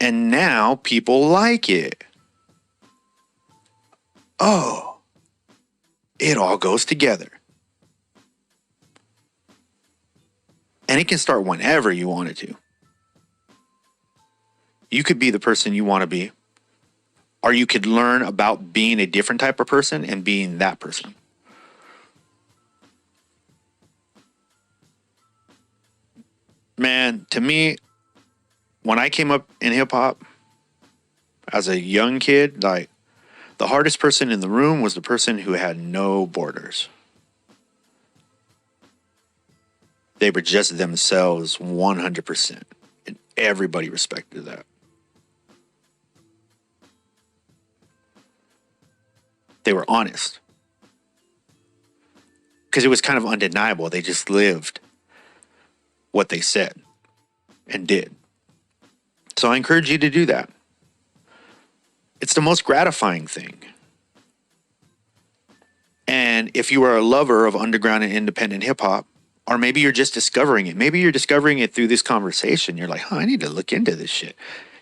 And now people like it. Oh, it all goes together. And it can start whenever you want it to. You could be the person you want to be, or you could learn about being a different type of person and being that person. Man, to me, when I came up in hip hop as a young kid, like the hardest person in the room was the person who had no borders. They were just themselves 100%. And everybody respected that. They were honest. Because it was kind of undeniable. They just lived what they said and did. So I encourage you to do that. It's the most gratifying thing. And if you are a lover of underground and independent hip hop, or maybe you're just discovering it. Maybe you're discovering it through this conversation. You're like, I need to look into this shit.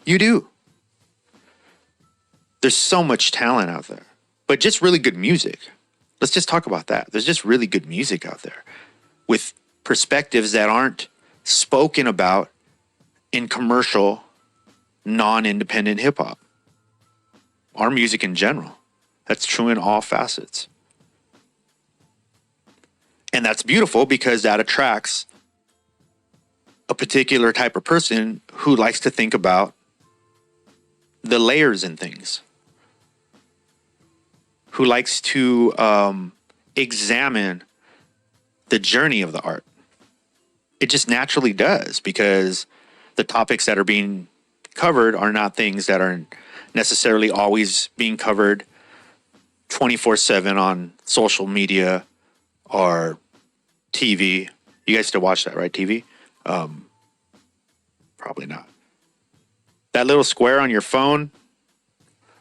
You do. There's so much talent out there, but just really good music. Let's just talk about that. There's just really good music out there with perspectives that aren't spoken about in commercial, non-independent hip hop. Our music in general. That's true in all facets. And that's beautiful because that attracts a particular type of person who likes to think about the layers in things, who likes to examine the journey of the art. It just naturally does, because the topics that are being covered are not things that are necessarily always being covered 24/7 on social media or TV. You guys still watch that, right? TV? Probably not. That little square on your phone,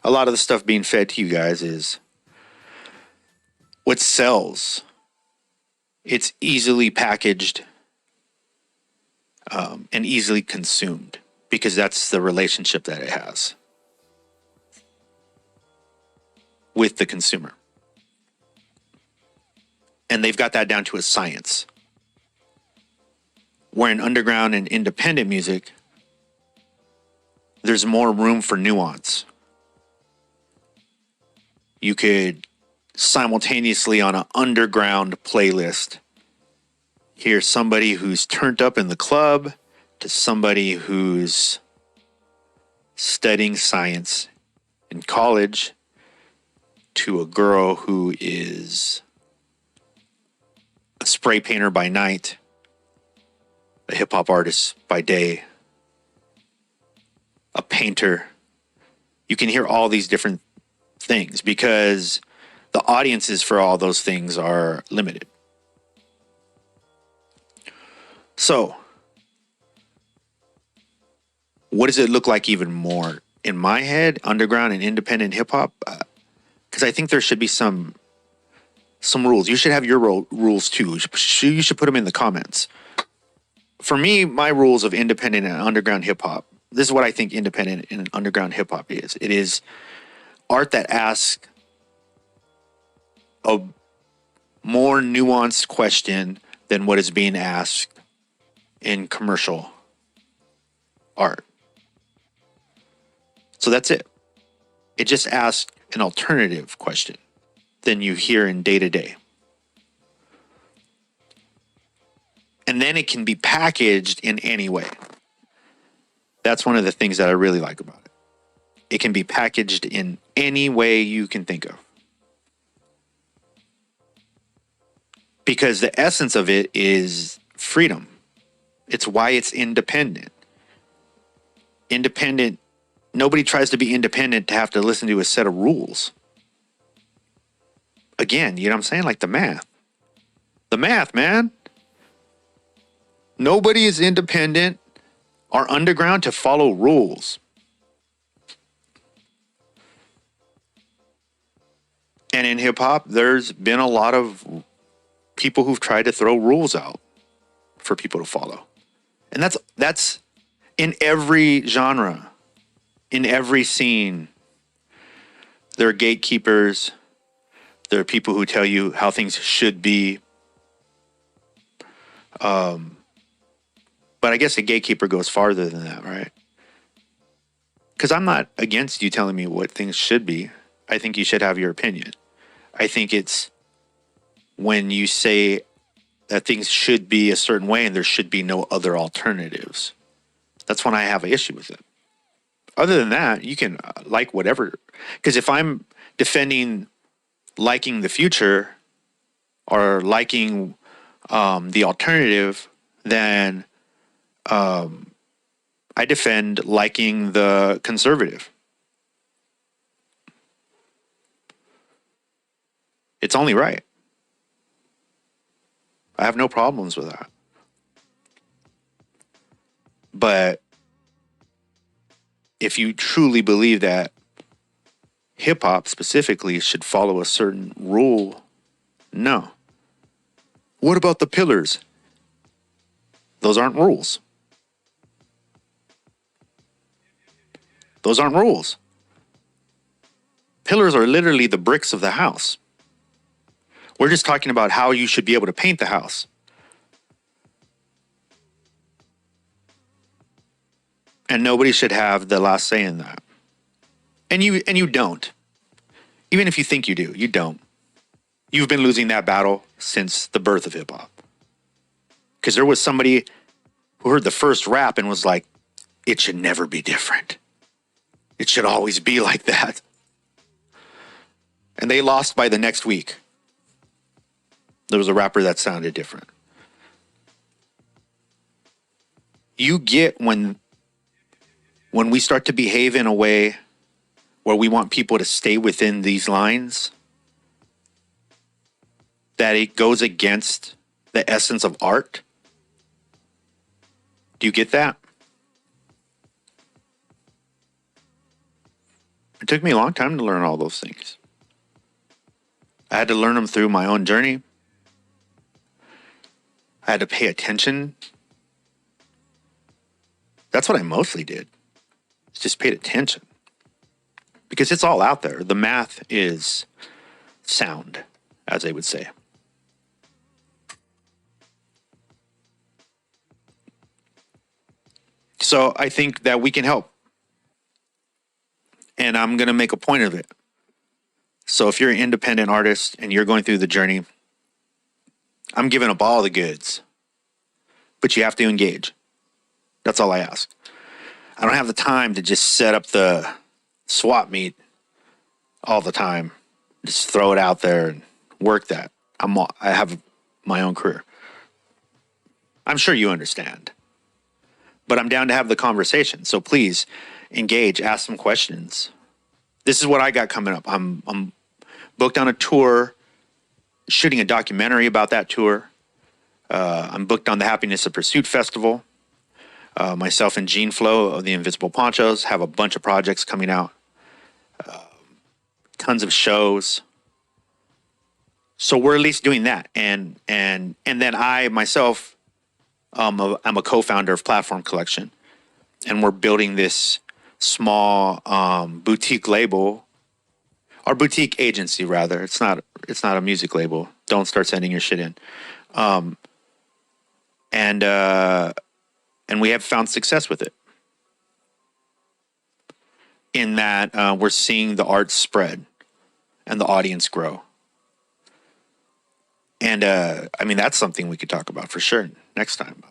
a lot of the stuff being fed to you guys is what sells. It's easily packaged and easily consumed because that's the relationship that it has with the consumer. And they've got that down to a science. Where in underground and independent music, there's more room for nuance. You could simultaneously on an underground playlist hear somebody who's turned up in the club to somebody who's studying science in college to a girl who is a spray painter by night, a hip hop artist by day, a painter. You can hear all these different things because the audiences for all those things are limited. So, what does it look like even more in my head, underground and independent hip hop? Because I think there should be some rules. You should have your rules too. You should put them in the comments. For me, my rules of independent and underground hip hop, this is what I think independent and underground hip hop is. It is art that asks a more nuanced question than what is being asked in commercial art. So that's it. It just asks an alternative question than you hear in day to day. And then it can be packaged in any way. That's one of the things that I really like about it. It can be packaged in any way you can think of. Because the essence of it is freedom. It's why it's independent. Independent, nobody tries to be independent to have to listen to a set of rules. Again, you know what I'm saying? Like the math. The math, man. Nobody is independent or underground to follow rules. And in hip hop, there's been a lot of people who've tried to throw rules out for people to follow. And that's in every genre, in every scene. There are gatekeepers. There are people who tell you how things should be. But I guess a gatekeeper goes farther than that, right? Because I'm not against you telling me what things should be. I think you should have your opinion. I think it's when you say that things should be a certain way and there should be no other alternatives. That's when I have an issue with it. Other than that, you can like whatever. Because if I'm defending liking the future or liking the alternative, then I defend liking the conservative. It's only right. I have no problems with that. But if you truly believe that hip hop specifically should follow a certain rule, no. What about the pillars? Those aren't rules. Those aren't rules. Pillars are literally the bricks of the house. We're just talking about how you should be able to paint the house. And nobody should have the last say in that. And you don't. Even if you think you do, you don't. You've been losing that battle since the birth of hip hop. Because there was somebody who heard the first rap and was like, it should never be different. It should always be like that. And they lost by the next week. There was a rapper that sounded different. You get when we start to behave in a way where we want people to stay within these lines, that it goes against the essence of art. Do you get that? It took me a long time to learn all those things. I had to learn them through my own journey. I had to pay attention. That's what I mostly did. Just paid attention. Because it's all out there. The math is sound, as they would say. So I think that we can help. And I'm going to make a point of it. So if you're an independent artist and you're going through the journey, I'm giving up all the goods. But you have to engage. That's all I ask. I don't have the time to just set up the swap meet all the time. Just throw it out there and work that. I have my own career. I'm sure you understand. But I'm down to have the conversation. So please engage, ask some questions. This is what I got coming up. I'm booked on a tour, shooting a documentary about that tour. I'm booked on the Happiness of Pursuit Festival. Myself and Gene Flo of the Invisible Ponchos have a bunch of projects coming out. Tons of shows. So we're at least doing that. And then I myself, I'm a co-founder of PlatformCollection. And we're building this small boutique label, or boutique agency rather. It's not a music label. Don't start sending your shit in. And we have found success with it. In that we're seeing the art spread and the audience grow. And I mean, that's something we could talk about for sure next time.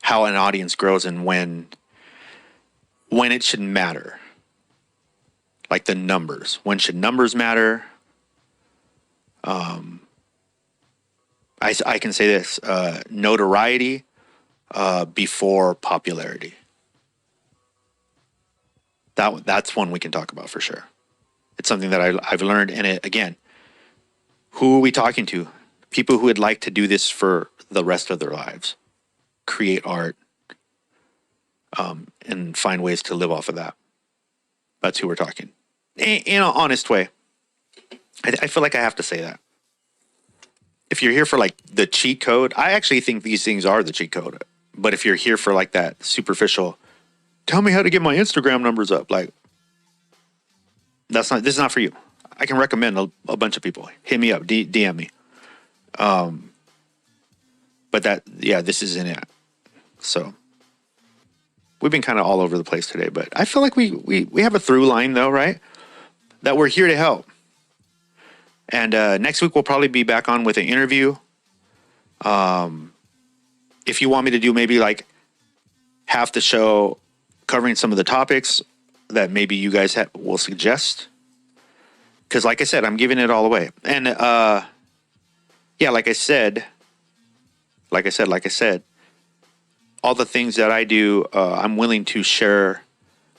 How an audience grows and when it should matter. Like the numbers. When should numbers matter? I can say this, notoriety before popularity. That's one we can talk about for sure. It's something that I've learned. And again, who are we talking to? People who would like to do this for the rest of their lives. Create art. And find ways to live off of that. That's who we're talking. In an honest way. I feel like I have to say that. If you're here for like the cheat code, I actually think these things are the cheat code. But if you're here for like that superficial, tell me how to get my Instagram numbers up, like this is not for you. I can recommend a bunch of people. Hit me up, DM me. But this isn't it. So we've been kind of all over the place today, but I feel like we have a through line though, right? That we're here to help. And next week we'll probably be back on with an interview. If you want me to do maybe like half the show covering some of the topics that maybe you guys will suggest. Because like I said, I'm giving it all away. And like I said, all the things that I do, I'm willing to share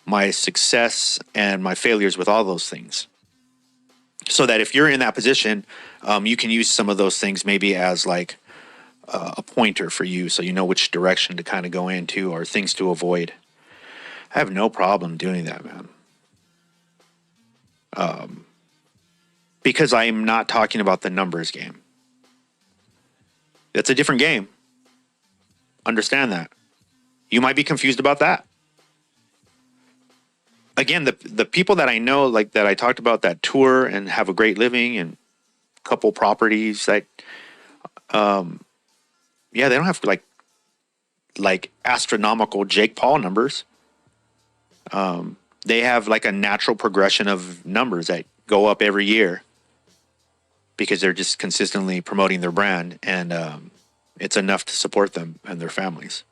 my success and my failures with all those things. So that if you're in that position, you can use some of those things maybe as like a pointer for you, so you know which direction to kind of go into or things to avoid. I have no problem doing that, man. Because I'm not talking about the numbers game. It's a different game. Understand that. You might be confused about that. again, the people that I know, like that I talked about, that tour and have a great living and couple properties, that yeah, they don't have like astronomical Jake Paul numbers. They have like a natural progression of numbers that go up every year because they're just consistently promoting their brand, and it's enough to support them and their families.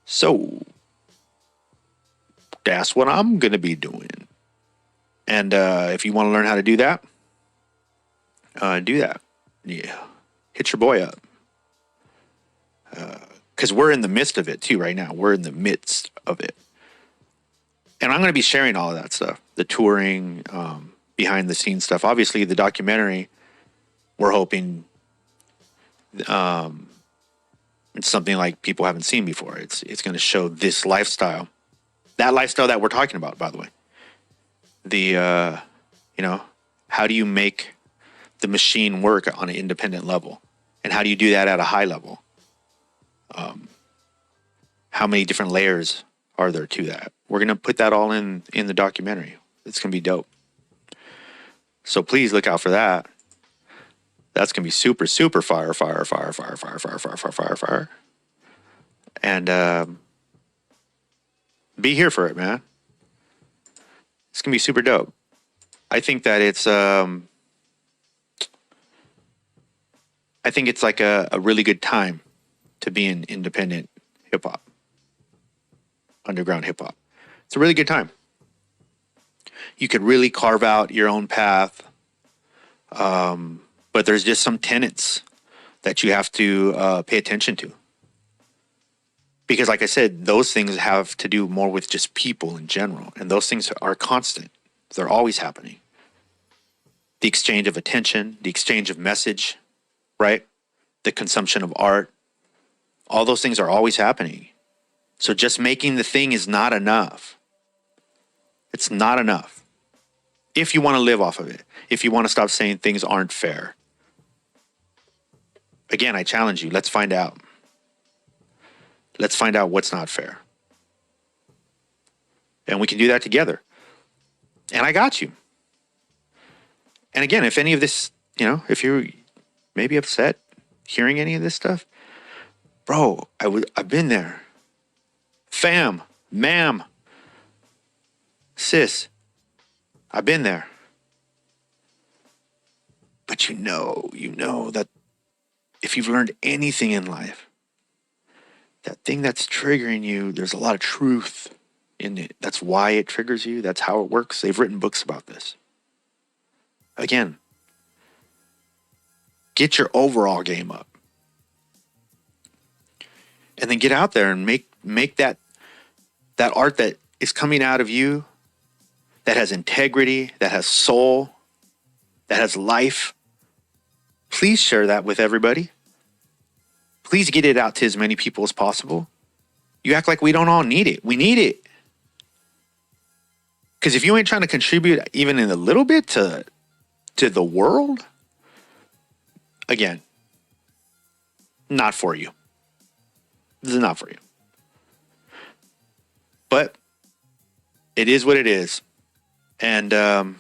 So that's what I'm gonna be doing. And if you want to learn how to do that, do that. Yeah, hit your boy up. Because we're in the midst of it too right now. We're in the midst of it. And I'm going to be sharing all of that stuff, the touring, behind the scenes stuff. Obviously, the documentary, we're hoping it's something like people haven't seen before. It's going to show this lifestyle, that lifestyle that we're talking about, by the way. The, how do you make the machine work on an independent level? And how do you do that at a high level? How many different layers are there to that? We're going to put that all in the documentary. It's going to be dope. So please look out for that. That's going to be super, super fire. And be here for it, man. It's going to be super dope. I think that it's like a really good time to be in independent hip hop, underground hip hop. It's a really good time. You could really carve out your own path. But there's just some tenets that you have to pay attention to. Because like I said, those things have to do more with just people in general. And those things are constant. They're always happening. The exchange of attention, the exchange of message, right? The consumption of art. All those things are always happening. So just making the thing is not enough. It's not enough. If you want to live off of it. If you want to stop saying things aren't fair. Again, I challenge you. Let's find out. Let's find out what's not fair. And we can do that together. And I got you. And again, if any of this, if you're maybe upset hearing any of this stuff, bro, I've been there. Fam, ma'am, sis, I've been there. But you know that if you've learned anything in life, that thing that's triggering you, there's a lot of truth in it. That's why it triggers you. That's how it works. They've written books about this. Again, get your overall game up. And then get out there and make that art that is coming out of you, that has integrity, that has soul, that has life. Please share that with everybody. Please get it out to as many people as possible. You act like we don't all need it. We need it. Because if you ain't trying to contribute even in a little bit to the world, again, not for you. This is not for you. But it is what it is. And I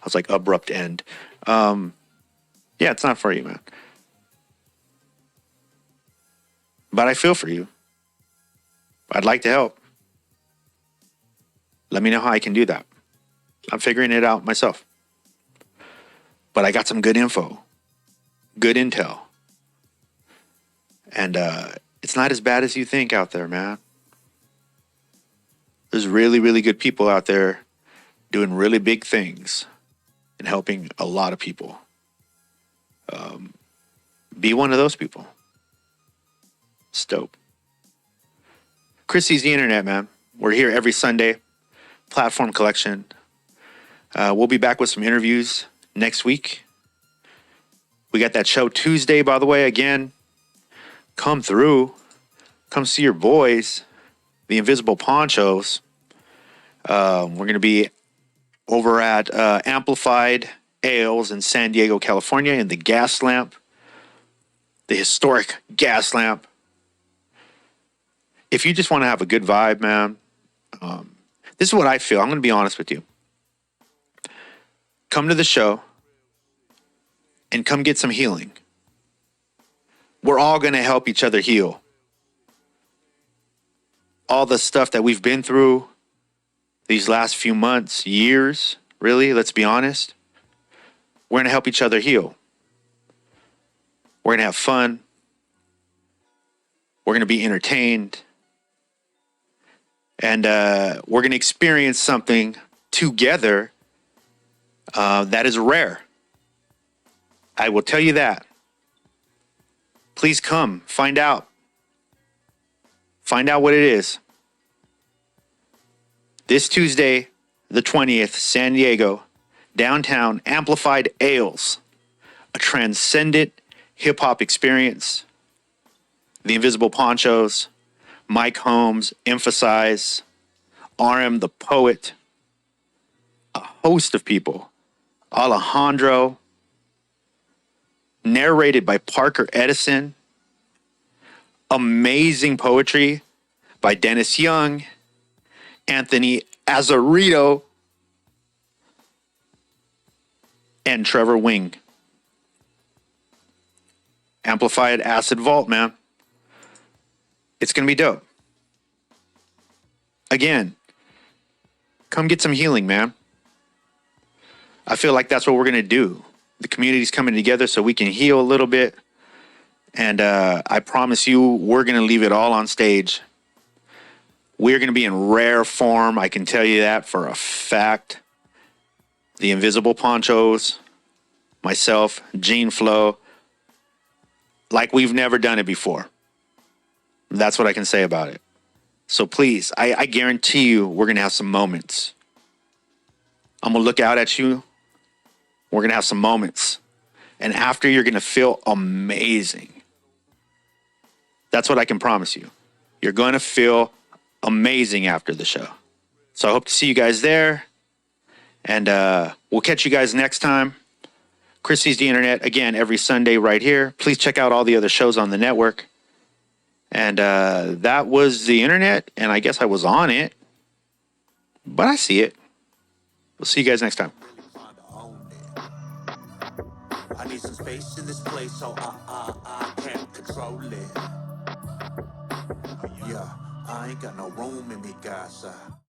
was like, abrupt end. Yeah, it's not for you, man. But I feel for you. I'd like to help. Let me know how I can do that. I'm figuring it out myself. But I got some good info. Good intel. And it's not as bad as you think out there, man. There's really, really good people out there doing really big things and helping a lot of people. Be one of those people. It's dope. Chris sees the internet, man. We're here every Sunday. Platform Collection. We'll be back with some interviews next week. We got that show Tuesday, by the way. Again, come through. Come see your boys, the Invisible Ponchos. We're going to be over at Amplified Ales in San Diego, California, in the Gas Lamp. The historic Gas Lamp. If you just want to have a good vibe, man, This is what I feel. I'm going to be honest with you. Come to the show and come get some healing. We're all going to help each other heal. All the stuff that we've been through these last few months, years, really, let's be honest. We're going to help each other heal. We're going to have fun. We're going to be entertained. And we're going to experience something together that is rare. I will tell you that. Please come, find out. Find out what it is. This Tuesday, the 20th, San Diego, downtown, Amplified Ales, a transcendent hip-hop experience. The Invisible Ponchos, Mike Holmes, Emphasize, RM the Poet, a host of people, Alejandro, narrated by Parker Edison, amazing poetry by Dennis Young, Anthony Azarito, and Trevor Wing. Amplified Acid Vault, man. It's going to be dope. Again, come get some healing, man. I feel like that's what we're going to do. The community's coming together so we can heal a little bit. And I promise you, we're going to leave it all on stage. We're going to be in rare form. I can tell you that for a fact. The Invisible Ponchos, myself, Gene Flo, like we've never done it before. That's what I can say about it. So please, I guarantee you we're going to have some moments. I'm going to look out at you. We're going to have some moments. And after, you're going to feel amazing. That's what I can promise you. You're going to feel amazing after the show. So I hope to see you guys there. And we'll catch you guys next time. Chris Sees the Internet, again, every Sunday right here. Please check out all the other shows on the network. And that was the Internet, and I guess I was on it. But I see it. We'll see you guys next time. I need some space in this place, so I can't control it. Yeah, I ain't got no room in me, guys.